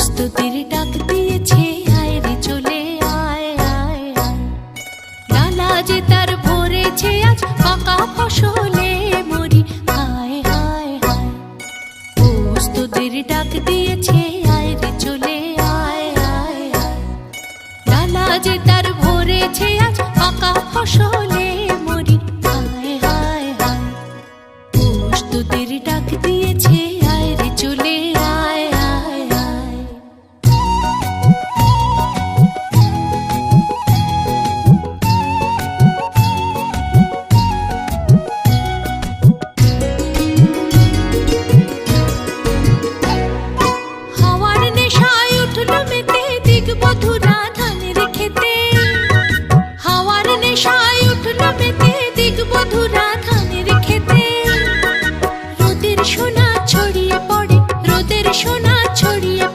প্রস্তুতির ডাক দিয়েছে, আয় রে চলে আয় আয় আয়। ডালা যে তার ভরেছে আজ পাকা ফসলে মরি, হায় হায় হায়। প্রস্তুতির ডাক দিয়ে